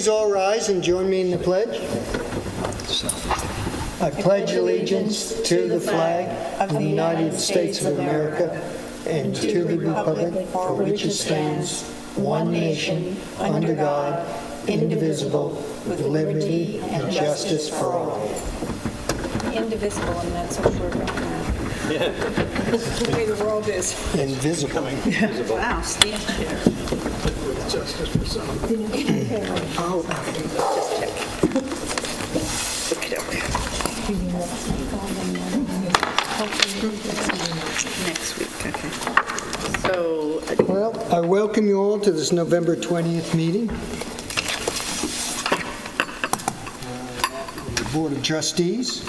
please all rise and join me in the pledge? I pledge allegiance to the flag of the United States of America and to the republic for which it stands, one nation, under God, indivisible, with liberty and justice for all. Indivisible, and that's what we're going at. The way the world is. Invisible. Wow, Steve's chair. Justice for some. Oh, just check. Next week, okay. So, Well, I welcome you all to this November 20th meeting. The Board of Trustees.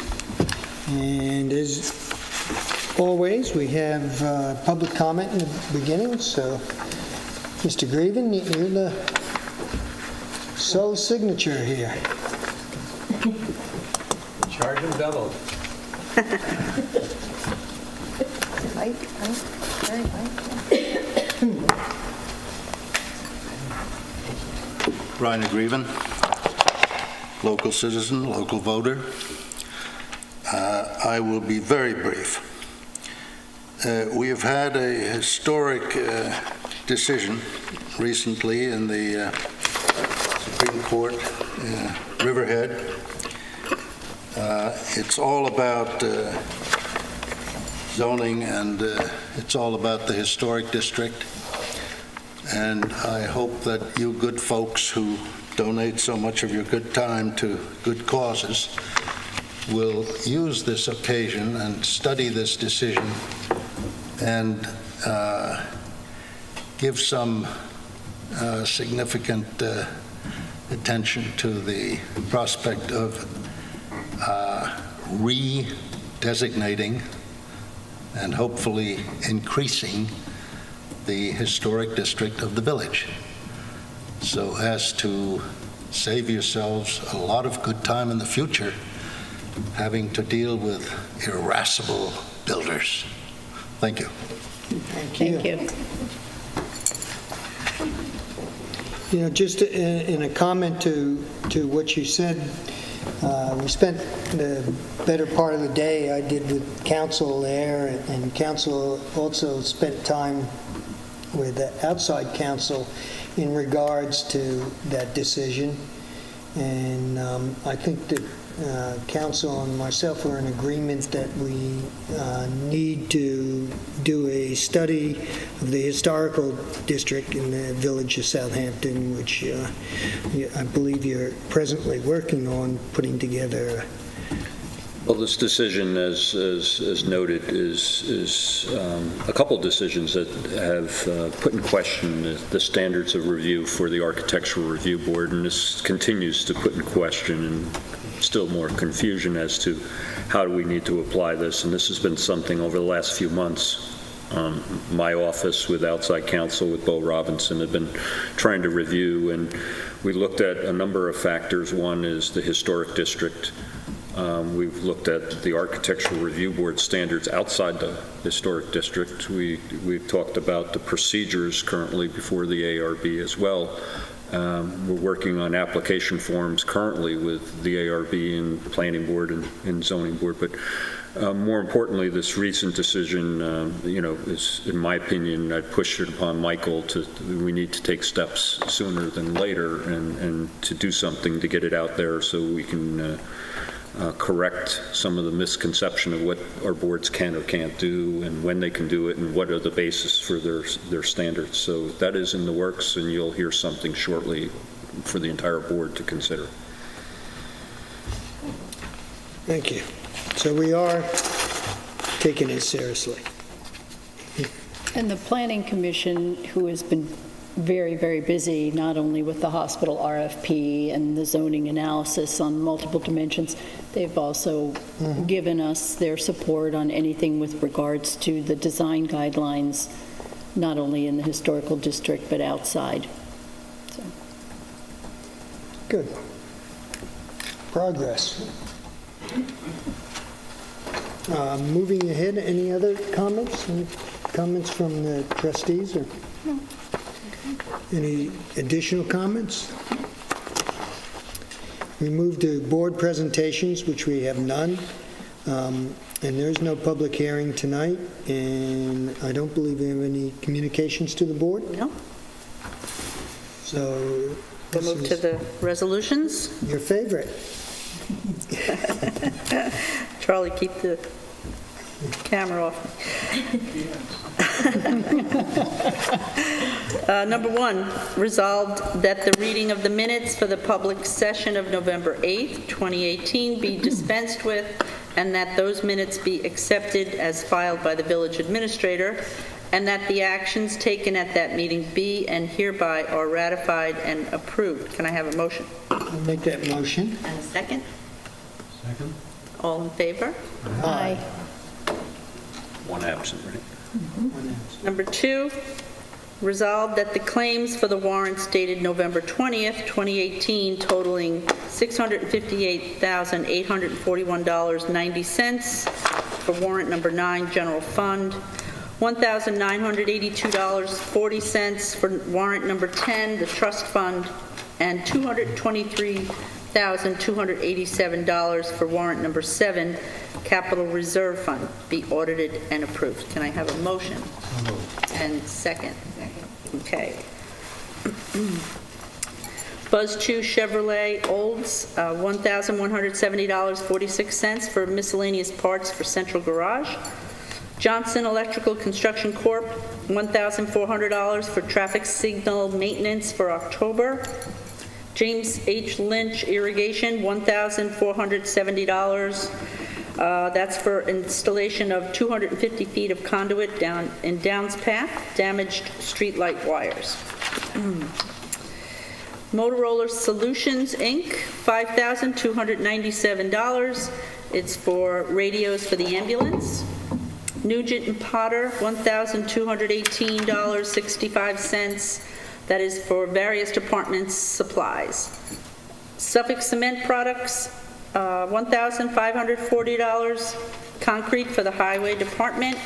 And as always, we have public comment in the beginning, so Mr. Greven, you're the sole signature here. Charge and bellow. Ryan Greven, local citizen, local voter. I will be very brief. We have had a historic decision recently in the Supreme Court, Riverhead. It's all about zoning, and it's all about the historic district. And I hope that you good folks who donate so much of your good time to good causes will use this occasion and study this decision and give some significant attention to the prospect of redesignating and hopefully increasing the historic district of the village, so as to save yourselves a lot of good time in the future having to deal with irascible builders. Thank you. Thank you. You know, just in a comment to what you said, we spent the better part of the day, I did with council there, and council also spent time with the outside council in regards to that decision. And I think that council and myself are in agreement that we need to do a study of the historical district in the village of Southampton, which I believe you're presently working on putting together. Well, this decision, as noted, is a couple decisions that have put in question the standards of review for the Architectural Review Board, and this continues to put in question and still more confusion as to how do we need to apply this. And this has been something over the last few months. My office with outside counsel, with Bo Robinson, have been trying to review, and we looked at a number of factors. One is the historic district. We've looked at the Architectural Review Board standards outside the historic district. We've talked about the procedures currently before the ARB as well. We're working on application forms currently with the ARB and Planning Board and Zoning Board, but more importantly, this recent decision, is, in my opinion, I'd push it upon Michael we need to take steps sooner than later and to do something to get it out there so we can correct some of the misconception of what our boards can or can't do and when they can do it and what are the basis for their standards. So that is in the works, and you'll hear something shortly for the entire board to consider. Thank you. So we are taking it seriously. And the Planning Commission, who has been very, very busy, not only with the hospital RFP and the zoning analysis on multiple dimensions, they've also given us their support on anything with regards to the design guidelines, not only in the historical district, but outside. So. Good. Progress. Moving ahead, any other comments? Any comments from the trustees? Or No. any additional comments? We move to board presentations, which we have none. And there's no public hearing tonight, and I don't believe we have any communications to the board. No? So We'll this move to is the resolutions. your favorite. Charlie, keep the camera off. Number one, resolved that the reading of the minutes for the public session of November 8th, 2018 be dispensed with, and that those minutes be accepted as filed by the village administrator, and that the actions taken at that meeting be and hereby are ratified and approved. Can I have a motion? I'll make that motion. And a second? Second? All in favor? Aye. One absent, right? Number two, resolved that the claims for the warrants dated November 20th, 2018 totaling $658,841.90 for warrant number 9, general fund, $1,982.40 for warrant number 10, the trust fund, and $223,287 for warrant number 7, capital reserve fund, be audited and approved. Can I have a motion? And second? Okay. Buzz 2 Chevrolet Olds, $1,170.46 for miscellaneous parts for central garage. Johnson Electrical Construction Corp., $1,400 for traffic signal maintenance for October. James H. Lynch Irrigation, $1,470. That's for installation of 250 feet of conduit down in Downs Path, damaged streetlight wires. Motorola Solutions, Inc., $5,297. It's for radios for the ambulance. Nugent and Potter, $1,218.65. That is for various departments' supplies. Suffolk Cement Products, $1,540. Concrete for the Highway Department.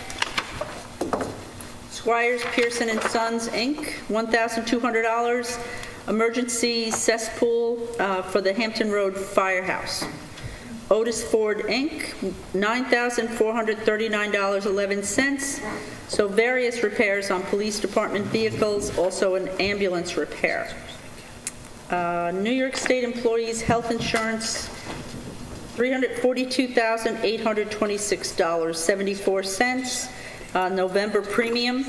Squires Pearson and Sons, Inc., $1,200. Emergency cesspool for the Hampton Road Firehouse. Otis Ford, Inc., $9,439.11. So various repairs on police department vehicles, also an ambulance repair. New York State Employees Health Insurance, $342,826.74. November premium.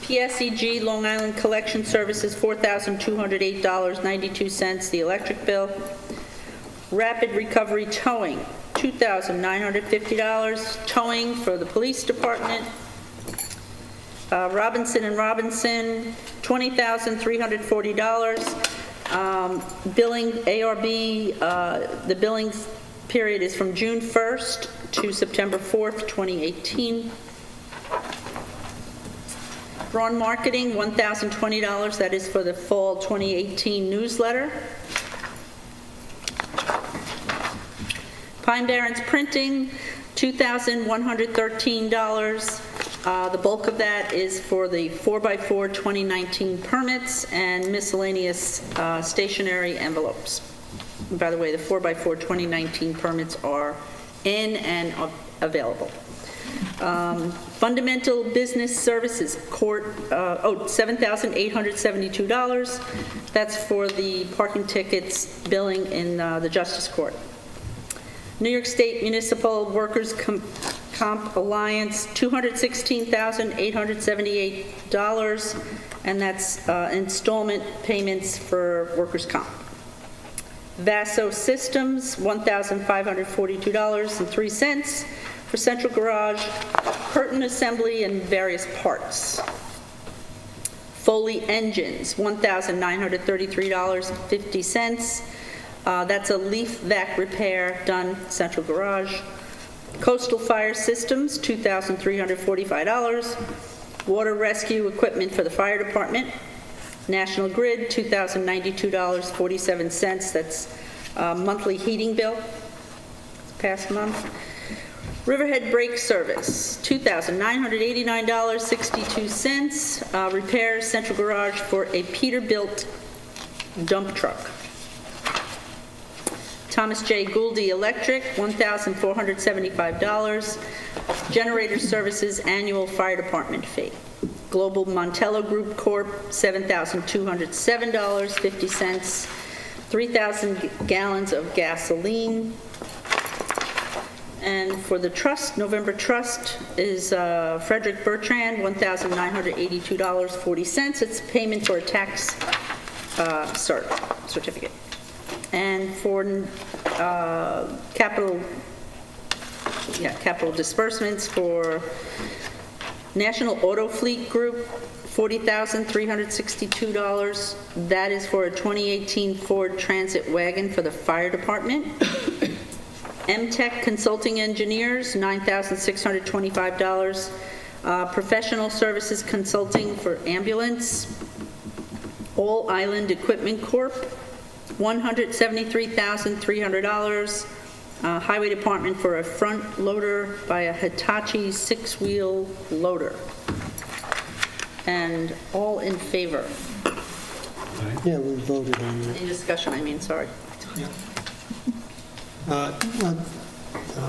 PSEG Long Island Collection Services, $4,208.92, the electric bill. Rapid Recovery Towing, $2,950, towing for the police department. Robinson and Robinson, $20,340. Billing, ARB, the billing period is from June 1st to September 4th, 2018. Braun Marketing, $1,020. That is for the fall 2018 newsletter. Pine Barrens Printing, $2,113. The bulk of that is for the 4x4 2019 permits and miscellaneous stationery envelopes. And by the way, the 4x4 2019 permits are in and available. Fundamental Business Services Court, $7,872. That's for the parking tickets billing in the Justice Court. New York State Municipal Workers' Comp Alliance, $216,878, and that's installment payments for workers' comp. Vaso Systems, $1,542.03 for central garage, curtain assembly, and various parts. Foley Engines, $1,933.50. That's a leaf vac repair done central garage. Coastal Fire Systems, $2,345. Water rescue equipment for the fire department. National Grid, $2,092.47. That's a monthly heating bill past month. Riverhead Brake Service, $2,989.62. Repairs central garage for a Peterbilt dump truck. Thomas J. Gouldy Electric, $1,475. Generator Services Annual Fire Department Fee. Global Montello Group Corp., $7,207.50. 3,000 gallons of gasoline. And for the trust, November trust is Frederick Bertrand, $1,982.40. It's payment for a tax certificate. And for capital disbursements for National Auto Fleet Group, $40,362. That is for a 2018 Ford Transit wagon for the fire department. M-Tech Consulting Engineers, $9,625. Professional Services Consulting for ambulance. All Island Equipment Corp., $173,300. Highway Department for a front loader by a Hitachi six-wheel loader. And all in favor? Yeah, we voted on that. Any discussion, sorry.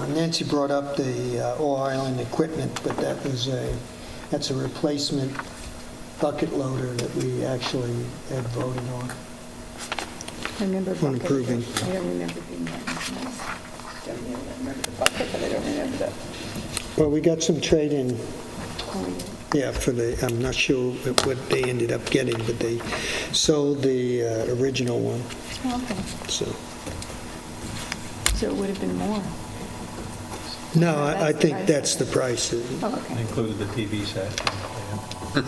Nancy brought up the All Island equipment, but that's a replacement bucket loader that we actually had voted on. I remember On approving. I don't remember being that. I don't remember the bucket, but I don't remember that. Well, we got some trade-in, yeah, I'm not sure what they ended up getting, but they sold the original one, Okay, so. so it would have been more. No, I think that's the price. Oh, okay. Included the TV set.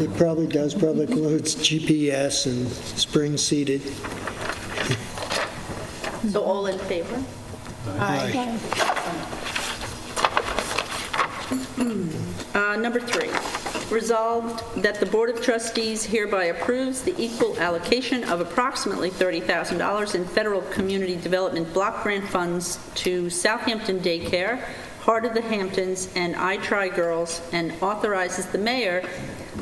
It probably does, probably includes GPS and spring seated. So all in favor? Aye. Number 3, resolved that the Board of Trustees hereby approves the equal allocation of approximately $30,000 in federal community development block grant funds to Southampton Daycare, Heart of the Hamptons, and I Try Girls, and authorizes the mayor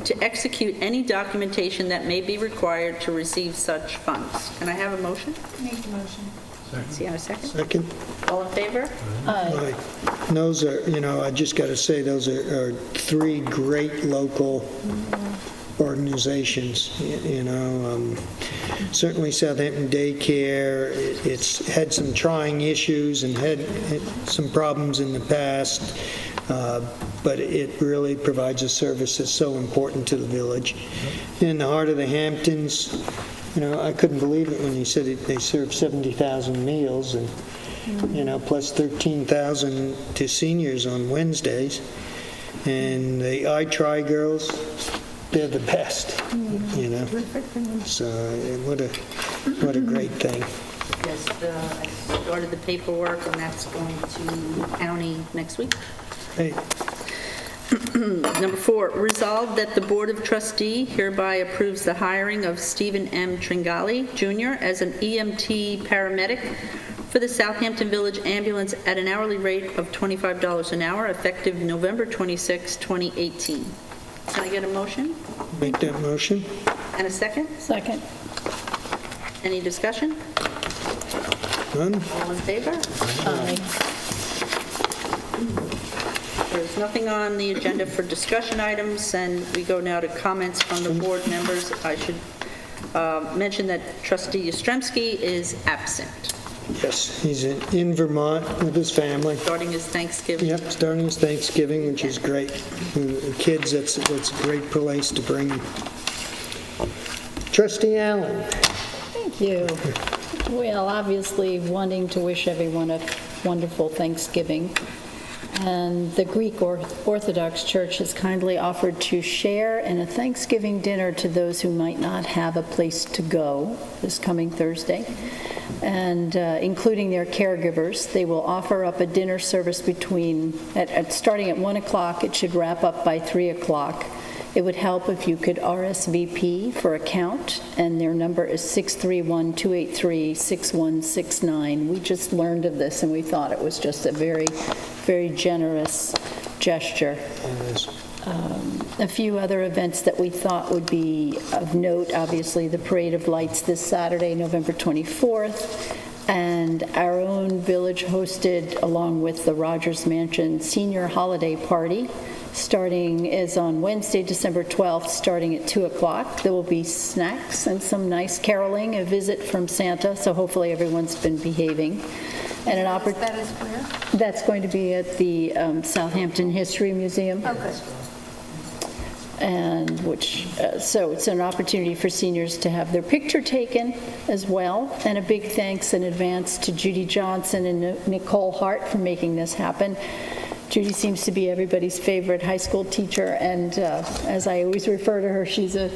to execute any documentation that may be required to receive such funds. Can I have a motion? Make the motion. See, a second? Second? All in favor? Aye. And those are, I just got to say, those are three great local organizations, certainly Southampton Daycare, it's had some trying issues and had some problems in the past, but it really provides a service that's so important to the village. In the Heart of the Hamptons, I couldn't believe it when you said they serve 70,000 meals and, plus 13,000 to seniors on Wednesdays. And the I Try Girls, they're the best, So what a great thing. Yes, I started the paperwork, and that's going to county next week. Hey, Number 4, resolved that the Board of Trustee hereby approves the hiring of Stephen M. Tringali, Jr. as an EMT paramedic for the Southampton Village Ambulance at an hourly rate of $25 an hour, effective November 26, 2018. Can I get a motion? make that motion? And a second? Second. Any discussion? None? All in favor? Aye. There's nothing on the agenda for discussion items, and we go now to comments from the board members. I should mention that Trustee Yastrzemski is absent, Yes, he's in Vermont with his family. starting his Thanksgiving. Yep, starting his Thanksgiving, which is great. The kids, that's a great place to bring them. Trustee Allen. Thank you. Well, obviously wanting to wish everyone a wonderful Thanksgiving. And the Greek Orthodox Church has kindly offered to share in a Thanksgiving dinner to those who might not have a place to go this coming Thursday, and including their caregivers. They will offer up a dinner service starting at 1 o'clock. It should wrap up by 3 o'clock. It would help if you could RSVP for a count, and their number is 631-283-6169. We just learned of this, and we thought it was just a very, very generous gesture. A few other events that we thought would be of note, obviously the Parade of Lights this Saturday, November 24th. And our own village hosted, along with the Rogers Mansion Senior Holiday Party, is on Wednesday, December 12th, starting at 2 o'clock. There will be snacks and some nice caroling, a visit from Santa, so hopefully everyone's been behaving. And That is where? that's going to be at the Southampton History Museum. Oh, good. And so it's an opportunity for seniors to have their picture taken as well. And a big thanks in advance to Judy Johnson and Nicole Hart for making this happen. Judy seems to be everybody's favorite high school teacher, and as I always refer to her, she's a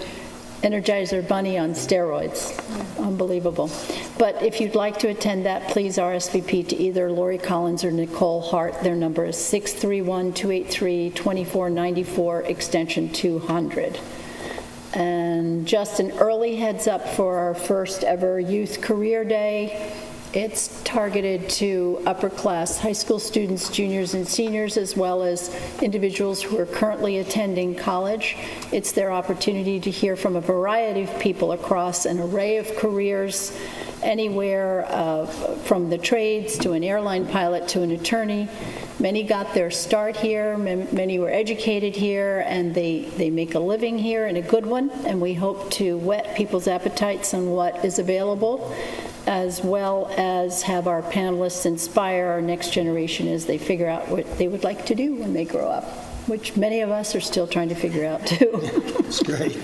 Energizer bunny on steroids. Unbelievable. But if you'd like to attend that, please RSVP to either Lori Collins or Nicole Hart. Their number is 631-283-2494, extension 200. And just an early heads up for our first ever Youth Career Day. It's targeted to upper-class high school students, juniors and seniors, as well as individuals who are currently attending college. It's their opportunity to hear from a variety of people across an array of careers, anywhere from the trades to an airline pilot to an attorney. Many got their start here, many were educated here, and they make a living here, and a good one, and we hope to whet people's appetites on what is available, as well as have our panelists inspire our next generation as they figure out what they would like to do when they grow up, which many of us are still trying to figure out, too. It's great.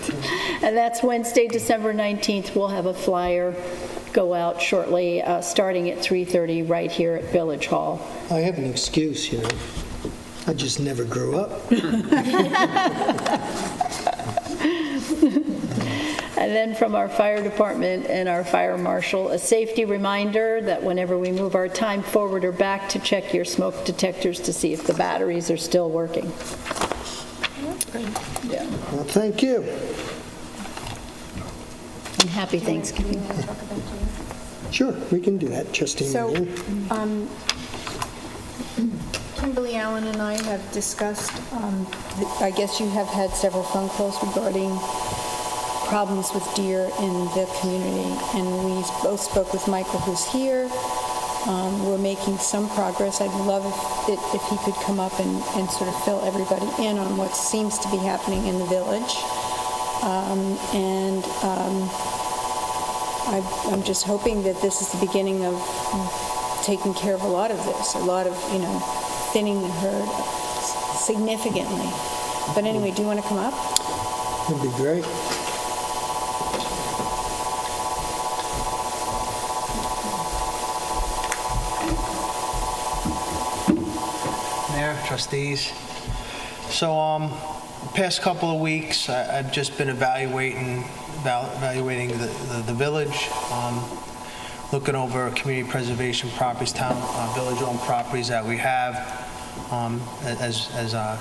And that's Wednesday, December 19th. We'll have a flyer go out shortly, starting at 3:30 right here at Village Hall. I have an excuse, I just never grew up. And then from our fire department and our fire marshal, a safety reminder that whenever we move our time forward or back, to check your smoke detectors to see if the batteries are still working. Yeah. Well, thank you. And happy Thanksgiving. Sure, we can do that, Justine. So, and you. Kimberly Allen and I have discussed, I guess you have had several phone calls regarding problems with deer in the community, and we both spoke with Michael, who's here. We're making some progress. I'd love if he could come up and sort of fill everybody in on what seems to be happening in the village. I'm just hoping that this is the beginning of taking care of a lot of this, a lot of, thinning the herd significantly. But anyway, do you want to come up? That'd be great. Mayor, trustees. So, the past couple of weeks, I've just been evaluating the village, looking over community preservation properties, village-owned properties that we have. As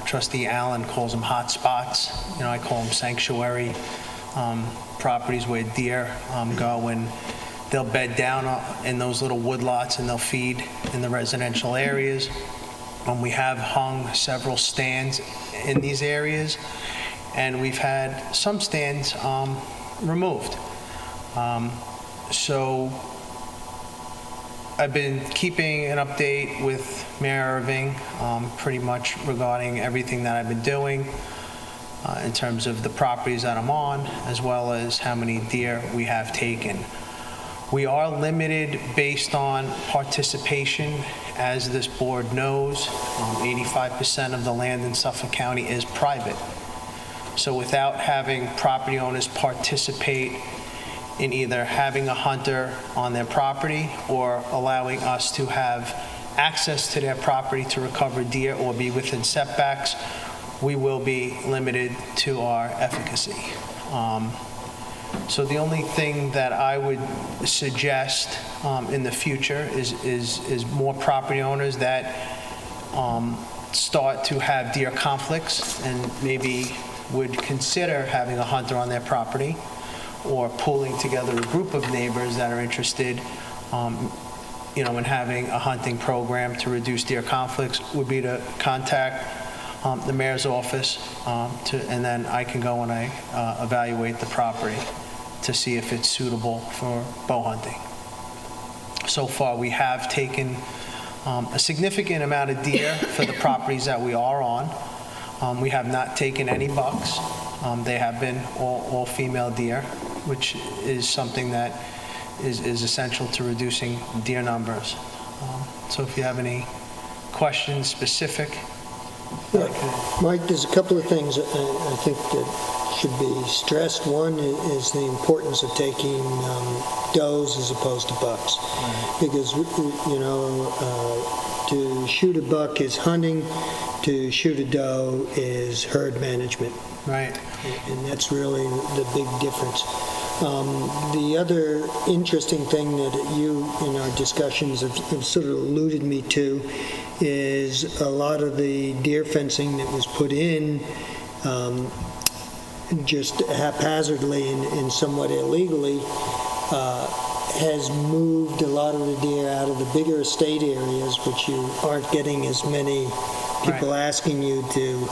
Trustee Allen calls them hot spots, I call them sanctuary properties where deer go, and they'll bed down in those little woodlots and they'll feed in the residential areas. We have hung several stands in these areas, and we've had some stands removed. So I've been keeping an update with Mayor Irving pretty much regarding everything that I've been doing in terms of the properties that I'm on, as well as how many deer we have taken. We are limited based on participation. As this board knows, 85% of the land in Suffolk County is private. So without having property owners participate in either having a hunter on their property or allowing us to have access to their property to recover deer or be within setbacks, we will be limited to our efficacy. So the only thing that I would suggest in the future is more property owners that start to have deer conflicts and maybe would consider having a hunter on their property, or pooling together a group of neighbors that are interested in having a hunting program to reduce deer conflicts, would be to contact the mayor's office, and then I can go and I evaluate the property to see if it's suitable for bow hunting. So far, we have taken a significant amount of deer for the properties that we are on. We have not taken any bucks. They have been all female deer, which is something that is essential to reducing deer numbers. So if you have any questions specific. Mike, there's a couple of things I think that should be stressed. One is the importance of taking does as opposed to bucks. Because, to shoot a buck is hunting, to shoot a doe is herd management. Right. And that's really the big difference. The other interesting thing that you, in our discussions, have sort of alluded me to is a lot of the deer fencing that was put in just haphazardly and somewhat illegally has moved a lot of the deer out of the bigger estate areas, which you aren't getting as many people asking you to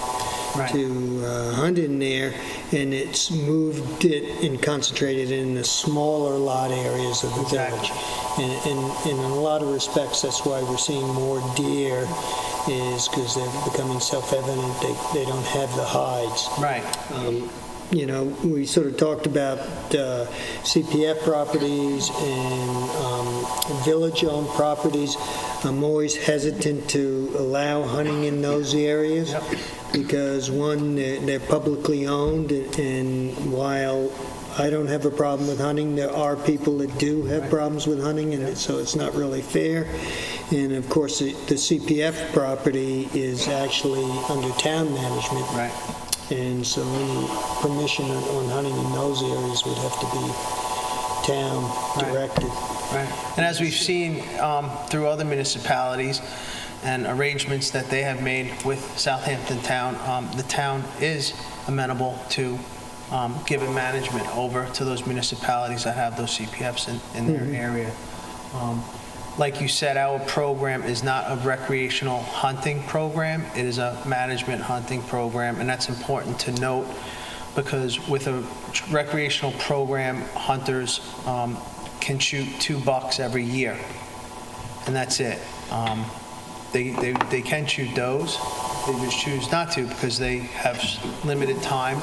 hunt in there, and it's moved it and concentrated in the smaller lot areas of the village. And in a lot of respects, that's why we're seeing more deer, is because they're becoming self-evident. They don't have the hides. Right. We sort of talked about CPF properties and village-owned properties. I'm always hesitant to allow hunting in those areas because, one, they're publicly owned, and while I don't have a problem with hunting, there are people that do have problems with hunting, and so it's not really fair. And of course, the CPF property is actually under town management. Right. And so any permission on hunting in those areas would have to be town directed. Right. And as we've seen through other municipalities and arrangements that they have made with Southampton Town, the town is amenable to giving management over to those municipalities that have those CPFs in their area. Like you said, our program is not a recreational hunting program. It is a management hunting program, and that's important to note because with a recreational program, hunters can shoot 2 bucks every year, and that's it. They can shoot does. They just choose not to because they have limited time,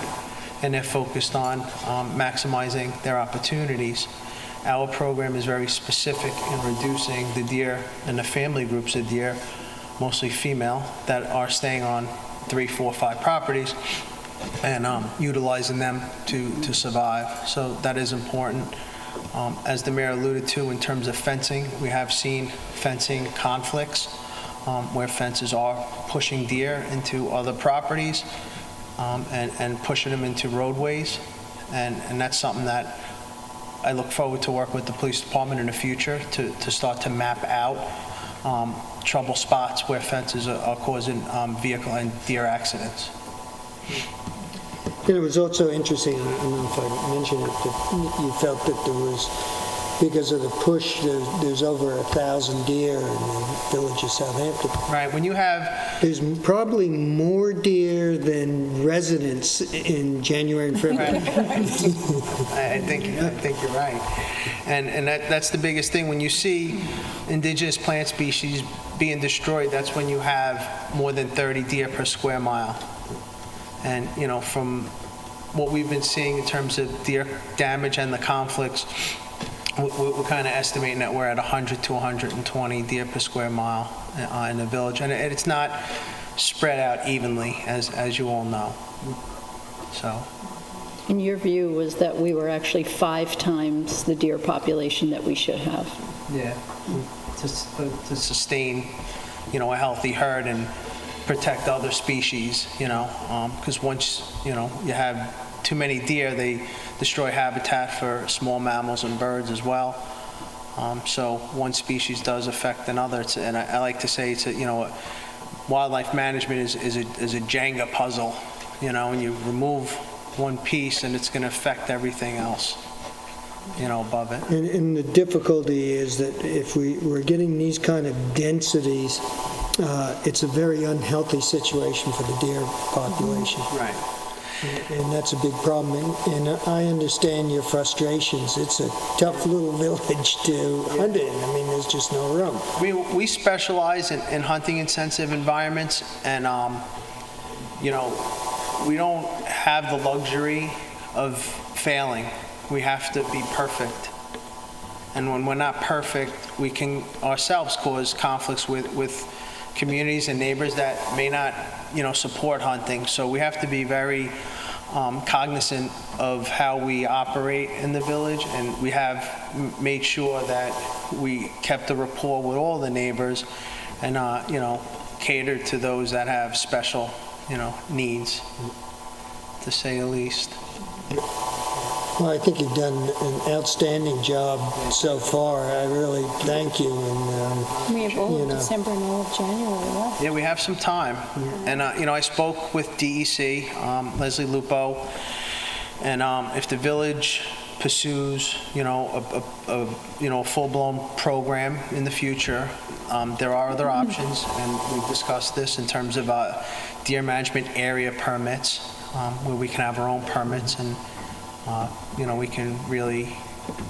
and they're focused on maximizing their opportunities. Our program is very specific in reducing the deer and the family groups of deer, mostly female, that are staying on 3, 4, 5 properties and utilizing them to survive. So that is important. As the mayor alluded to, in terms of fencing, we have seen fencing conflicts where fences are pushing deer into other properties and pushing them into roadways. And that's something that I look forward to work with the police department in the future to start to map out trouble spots where fences are causing vehicle and deer accidents. And it was also interesting, I don't know if I mentioned it, that you felt that there was, because of the push, there's over 1,000 deer in the village of Southampton. Right, when you have... There's probably more deer than residents in January and February. I think you're right. And that's the biggest thing. When you see indigenous plant species being destroyed, that's when you have more than 30 deer per square mile. And, from what we've been seeing in terms of deer damage and the conflicts, we're kind of estimating that we're at 100 to 120 deer per square mile in the village. And it's not spread out evenly, as you all know. So. And your view was that we were actually 5 times the deer population that we should have. Yeah, to sustain, a healthy herd and protect other species, because once, you have too many deer, they destroy habitat for small mammals and birds as well. So one species does affect another. And I like to say wildlife management is a Jenga puzzle, and you remove one piece and it's going to affect everything else, above it. And the difficulty is that if we're getting these kind of densities, it's a very unhealthy situation for the deer population. Right. And that's a big problem. And I understand your frustrations. It's a tough little village to hunt in. I mean, there's just no room. We specialize in hunting in sensitive environments, and, we don't have the luxury of failing. We have to be perfect. And when we're not perfect, we can ourselves cause conflicts with communities and neighbors that may not, support hunting. So we have to be very cognizant of how we operate in the village, and we have made sure that we kept a rapport with all the neighbors and, catered to those that have special, needs, to say the least. Well, I think you've done an outstanding job so far. I really thank you. And We have all of December and all of January left. Yeah, we have some time. And, I spoke with DEC, Leslie Lupo, and if the village pursues, a full-blown program in the future, there are other options, and we've discussed this in terms of deer management area permits, where we can have our own permits, and, we can really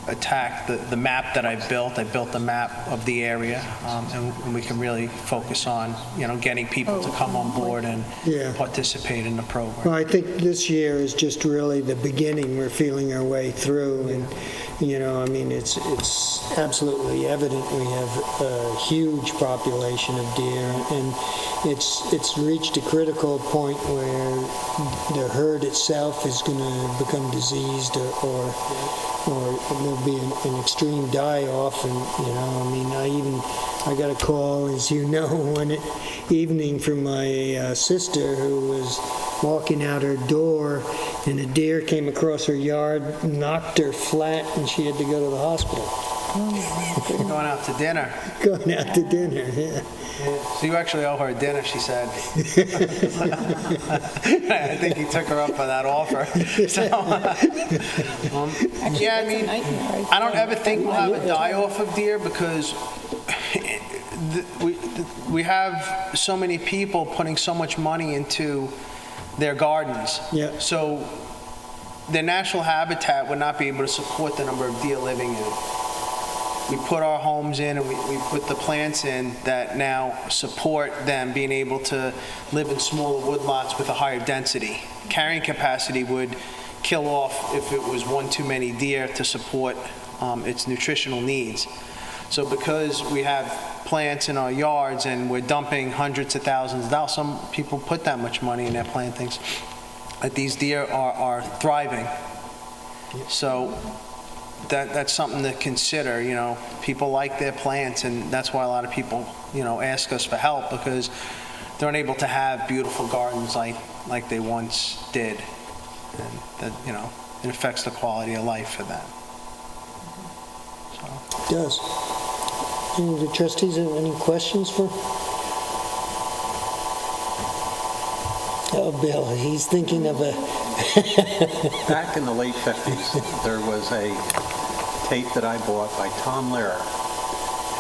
attack the map that I built. I built a map of the area, and we can really focus on, getting people to come on board and Yeah. participate in the program. well, I think this year is just really the beginning. We're feeling our way through, and it's absolutely evident we have a huge population of deer, and it's reached a critical point where the herd itself is going to become diseased, or there'll be an extreme die-off, and I got a call, as you know, one evening from my sister who was walking out her door, and a deer came across her yard, knocked her flat, and she had to go to the hospital. Going out to dinner. Going out to dinner, yeah. So you actually owe her dinner, she said. I think he took her up on that offer. So, I don't ever think we'll have a die-off of deer, because we have so many people putting so much money into their gardens. Yeah. So their natural habitat would not be able to support the number of deer living in it. We put our homes in, and we put the plants in that now support them being able to live in smaller woodlots with a higher density. Carrying capacity would kill off if it was one too many deer to support its nutritional needs. So because we have plants in our yards and we're dumping hundreds of thousands of dollars, some people put that much money in their plantings, that these deer are thriving. So that's something to consider. People like their plants, and that's why a lot of people, ask us for help, because they're unable to have beautiful gardens like they once did. And that, it affects the quality of life for them. It does. Any of the trustees have any questions for? Oh, Bill, he's thinking of a... Back in the late 50s, there was a tape that I bought by Tom Lehrer,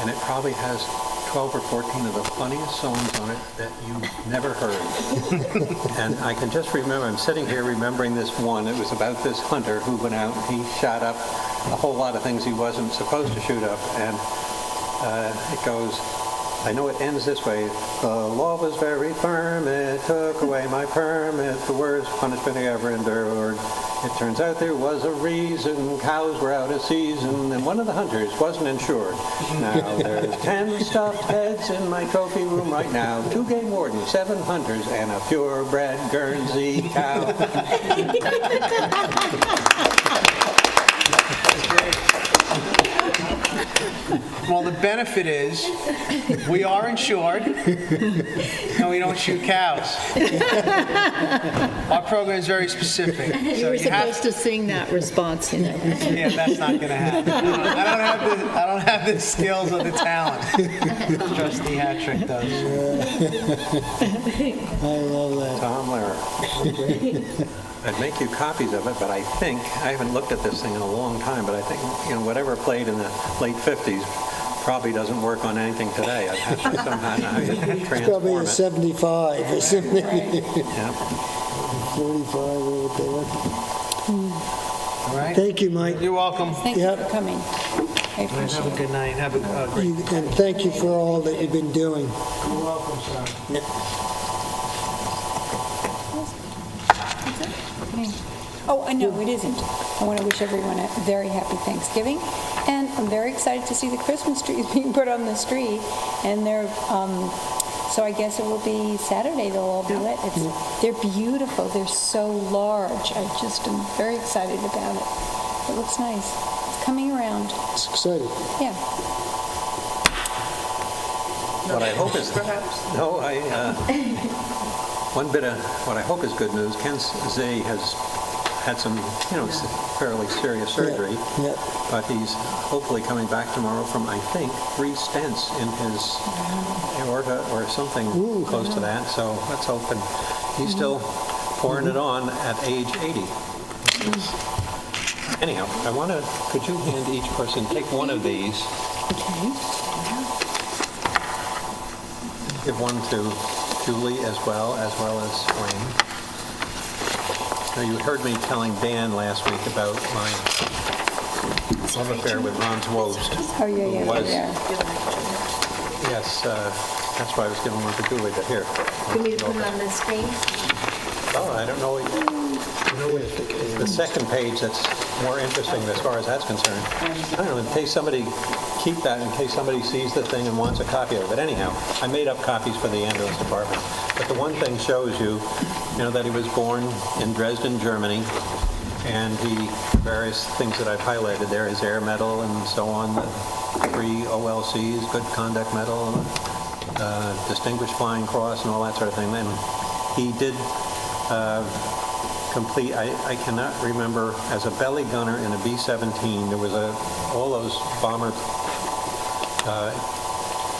and it probably has 12 or 14 of the funniest songs on it that you've never heard. And I can just remember, I'm sitting here remembering this one. It was about this hunter who went out and he shot up a whole lot of things he wasn't supposed to shoot up, and it goes, I know it ends this way: the law was very firm, it took away my permit, the worst punishment I ever endured. It turns out there was a reason, cows were out of season, and one of the hunters wasn't insured. Now there's 10 stuffed heads in my trophy room right now, 2 game wardens, 7 hunters, and a purebred Guernsey cow. Well, the benefit is we are insured and we don't shoot cows. Our program is very specific. You were supposed to sing that response, Yeah, that's not going to happen. I don't have the skills or the talent. Trustee Hattrick does. I love that. Tom Lehrer. I'd make you copies of it, but I haven't looked at this thing in a long time, but I think, whatever played in the late 50s probably doesn't work on anything today. I'd have to somehow know how to It's probably transform a it. 75 or something. Yeah. 45 or whatever. All right? Thank you, Mike. You're welcome. Thank you Yep. for coming. I appreciate Have a it. good night. Have a great And thank you for all that you've been doing. You're welcome, sir. Oh, I know, it isn't. I want to wish everyone a very happy Thanksgiving, and I'm very excited to see the Christmas trees being put on the street, and so I guess it will be Saturday they'll all be lit. They're beautiful, they're so large. I just am very excited about it. It looks nice. It's coming around, It's exciting. yeah. What I hope is, no, one bit of, what I hope is good news, Ken Z has had some, fairly serious surgery, Yeah. but he's hopefully coming back tomorrow from, I think, 3 stents in his aorta or something close to that, so let's hope. And he's still pouring it on at age 80. Anyhow, could you hand each person, take one of these, Okay. give one to Julie as well as Wayne. Now, you heard me telling Dan last week about my love affair with Ron's Wost. Oh, yeah. Yes, that's why I was giving one to Julie, but here. You need to put it on the screen? Oh, I don't know. The second page that's more interesting as far as that's concerned. I don't know, in case somebody, keep that in case somebody sees the thing and wants a copy of it. But anyhow, I made up copies for the ambulance department. But the one thing shows you, that he was born in Dresden, Germany, and various things that I've highlighted there, his air medal and so on, the 3 OLCs, good conduct medal, distinguished flying cross and all that sort of thing. And he did complete, I cannot remember, as a belly gunner in a B-17, there was all those bomber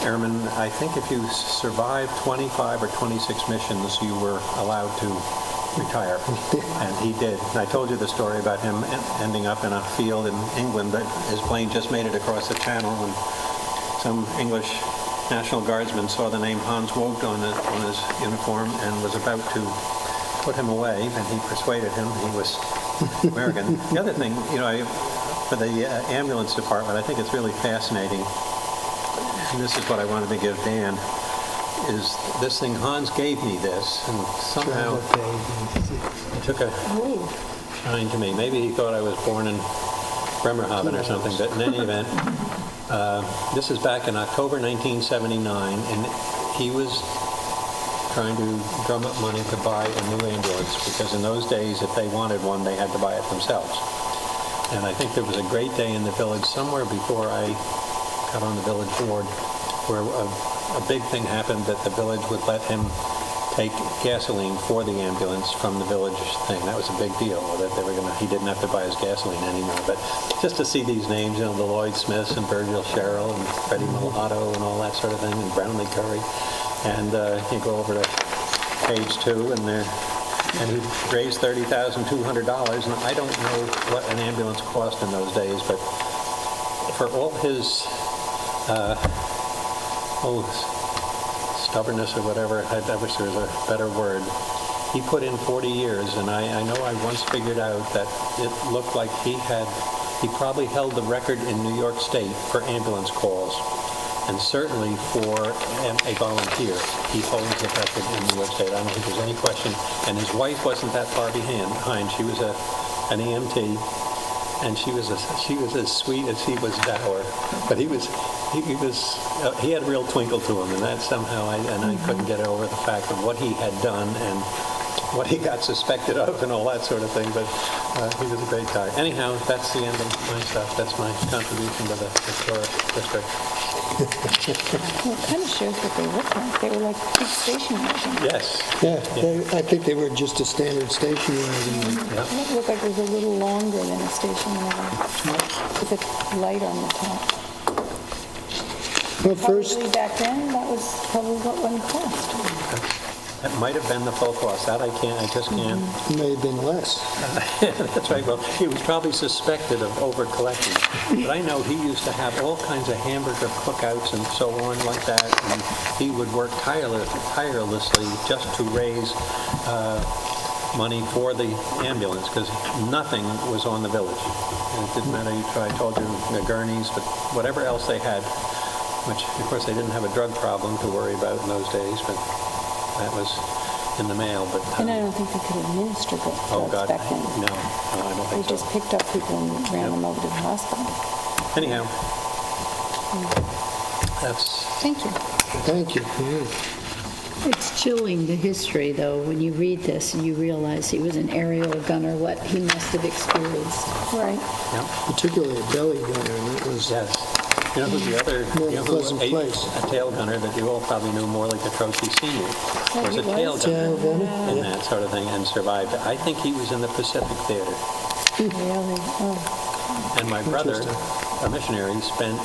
airmen, I think if you survived 25 or 26 missions, you were allowed to retire, and he did. And I told you the story about him ending up in a field in England, that his plane just made it across the channel, and some English National Guardsman saw the name Hans Vogt on his uniform and was about to put him away, and he persuaded him. He was American. The other thing, for the ambulance department, I think it's really fascinating, and this is what I wanted to give Dan, is this thing. Hans gave me this, and somehow it took a shine to me. Maybe he thought I was born in Bremerhaven or something, but in any event, this is back in October 1979, and he was trying to drum up money to buy a new ambulance, because in those days, if they wanted one, they had to buy it themselves. And I think there was a great day in the village somewhere before I got on the village board, where a big thing happened, that the village would let him take gasoline for the ambulance from the village thing. That was a big deal, that he didn't have to buy his gasoline anymore. But just to see these names, the Lloyd Smiths and Virgil Sherrill and Freddie Mulatto and all that sort of thing, and Brownlee Curry. And you go over to page 2, and he raised $30,200, and I don't know what an ambulance cost in those days, but for all his stubbornnness or whatever, I wish there was a better word, he put in 40 years, and I know I once figured out that it looked like he probably held the record in New York State for ambulance calls. And certainly for a volunteer, he holds the record in New York State. I don't think there's any question. And his wife wasn't that far behind. She was an EMT, and she was as sweet as he was dour. But he had a real twinkle to him, and that somehow I couldn't get over the fact of what he had done and what he got suspected of and all that sort of thing. But he was a great guy. Anyhow, that's the end of my stuff. That's my contribution to the historic district. Well, it kind of shows what they look like. They were like big station wagons. Yes. Yeah, I think they were just a standard station wagon. It looked like it was a little longer than a station wagon, with a light on the top. Well, first, Probably back then, that was probably what one cost. That might have been the full cost. That I just can't. it may have been less. That's right. Well, he was probably suspected of over-collecting. But I know he used to have all kinds of hamburger cookouts and so on like that. And he would work tirelessly just to raise money for the ambulance, because nothing was on the village. And it didn't matter, I told you, the gurneys, but whatever else they had, which, of course, they didn't have a drug problem to worry about in those days, but that was in the mail. But And I don't think they could administer oh, drugs God, back then. no, I don't They think so. just picked up people and ran them over to the hospital. Anyhow, that's, Thank you. Thank you. Yeah. It's chilling, the history, though. When you read this and you realize he was an aerial gunner, what he must have experienced. Right. yeah, Particularly a belly gunner, and it was yes. You know who's the other, More you know who pleasant ate place. a tail gunner that you all probably knew more like a trophy senior? Was a tail tail gunner gunner. and that sort of thing, and survived. I think he was in the Pacific Theater. Really? Oh. And my brother, a missionary, spent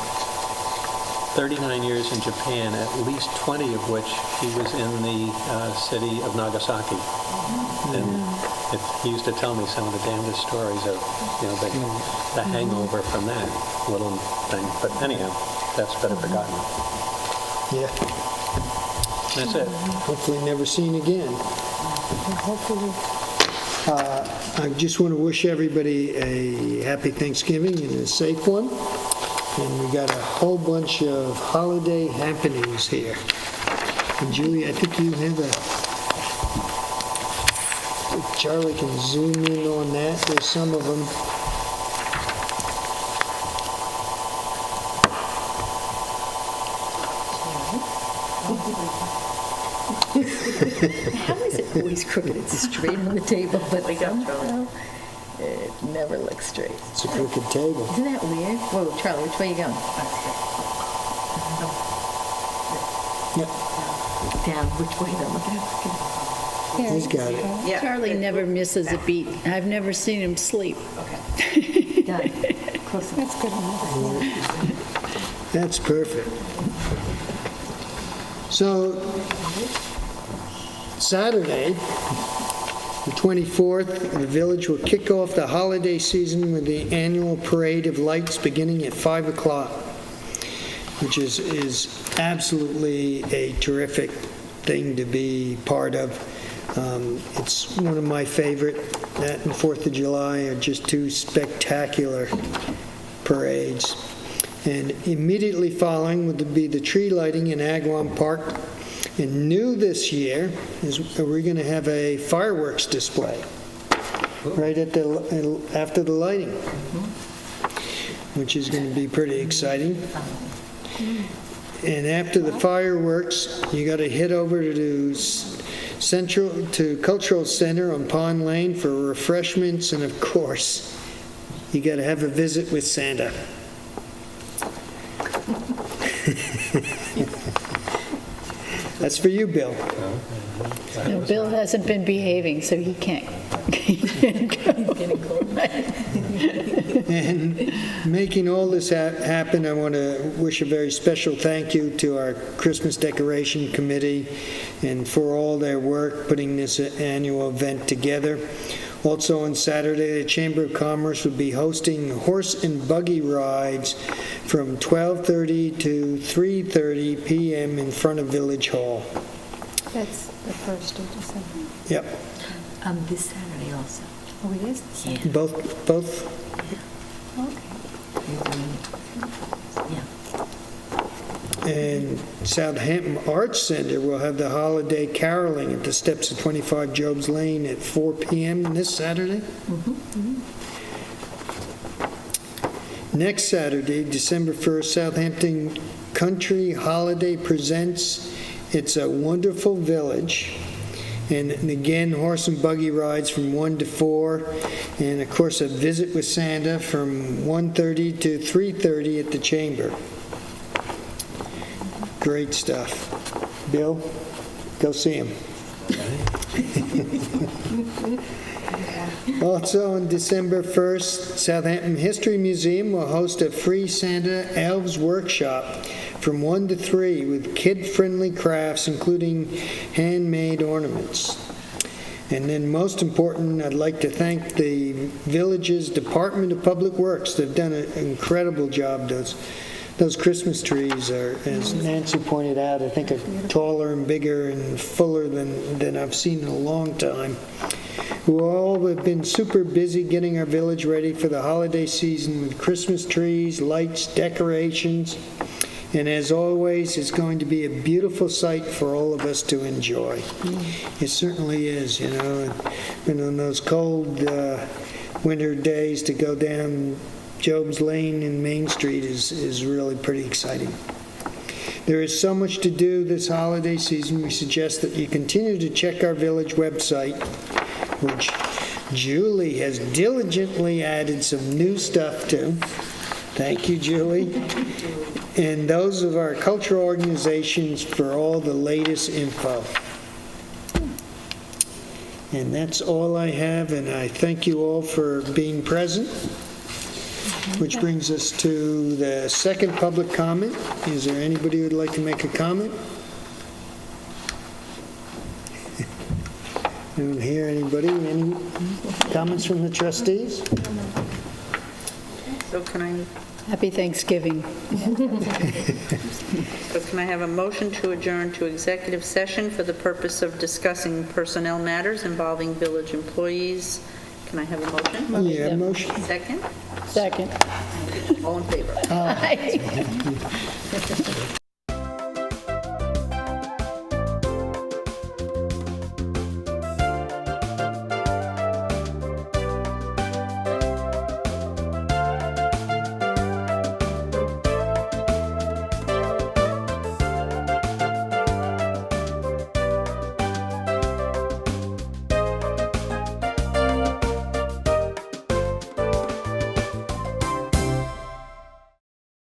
39 years in Japan, at least 20 of which he was in the city of Nagasaki. And he used to tell me some of the damnedest stories of, the hangover from that little thing. But anyhow, that's better forgotten. Yeah. That's it. Hopefully never seen again. I just want to wish everybody a happy Thanksgiving and a safe one. And we got a whole bunch of holiday happenings here. And Julie, I think you have if Charlie can zoom in on that, there's some of them. How is it always crooked? It's straight on the table, but somehow it never looks straight. It's a crooked table. Isn't that weird? Whoa, Charlie, which way are you going? Yep, Down, which way though? Look at it. he's got it. Yeah. Charlie never misses a beat. I've never seen him sleep. Done. Close enough. That's good enough. That's perfect. So, Saturday, the 24th, the village will kick off the holiday season with the annual parade of lights beginning at 5 o'clock, which is absolutely a terrific thing to be part of. It's one of my favorite. That and 4th of July are just two spectacular parades. And immediately following would be the tree lighting in Agawam Park. And new this year is we're going to have a fireworks display right at after the lighting, which is going to be pretty exciting. And after the fireworks, you got to head over to Cultural Center on Pond Lane for refreshments, and of course, you got to have a visit with Santa. That's for you, Bill. No, Bill hasn't been behaving, so he can't go. And making all this happen, I want to wish a very special thank you to our Christmas Decoration Committee and for all their work putting this annual event together. Also on Saturday, the Chamber of Commerce will be hosting horse and buggy rides from 12:30 to 3:30 p.m. in front of Village Hall. That's the 1st of December. Yep, This Saturday also. Oh, it is the 2nd. both. And Southampton Arts Center will have the holiday caroling at the steps of 25 Jobs Lane at 4 p.m. this Saturday. Next Saturday, December 1st, Southampton Country Holiday presents It's a Wonderful Village. And again, horse and buggy rides from 1 to 4. And of course, a visit with Santa from 1:30 to 3:30 at the Chamber. Great stuff. Bill, go see him. Also on December 1st, Southampton History Museum will host a free Santa Elves Workshop from 1 to 3 with kid-friendly crafts, including handmade ornaments. And then most important, I'd like to thank the village's Department of Public Works. They've done an incredible job. Those those Christmas trees are, as Nancy pointed out, I think are taller and bigger and fuller than I've seen in a long time. We all have been super busy getting our village ready for the holiday season with Christmas trees, lights, decorations, and as always, it's going to be a beautiful sight for all of us to enjoy. It certainly is, you know, and on those cold winter days to go down Job's Lane in Main Street is really pretty exciting. There is so much to do this holiday season. We suggest that you continue to check our village website, which Julie has diligently added some new stuff to. Thank you, Julie. And those of our cultural organizations for all the latest info. And that's all I have, and I thank you all for being present. Which brings us to the second public comment. Is there anybody who would like to make a comment? I don't hear anybody. Any comments from the trustees? So can I Happy Thanksgiving. have a motion to adjourn to executive session for the purpose of discussing personnel matters involving village employees? Can I have a motion? Yeah, motion. Second? Second. All in favor? Aye.